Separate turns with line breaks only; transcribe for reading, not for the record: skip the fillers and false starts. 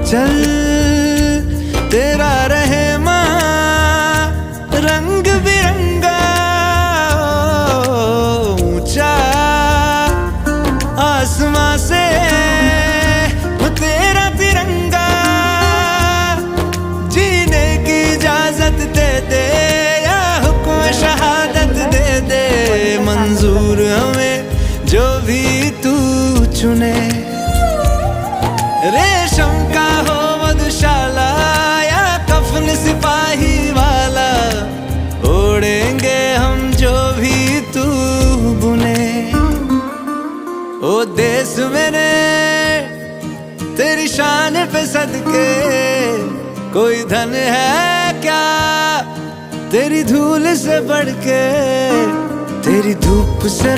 चल तेरा रहे रंग बिरंगा ऊंचा आसमां से तेरा तिरंगा जीने की इजाजत दे दे या हुक्म शहादत दे दे मंजूर हमें जो भी तू चुने रेशम का हो मधुशाला या कफन सिपाही वाला ओढ़ेंगे हम जो भी तू बुने ओ देश मेरे तेरी शान पे सदके कोई धन है क्या तेरी धूल से बढ़ के तेरी धूप से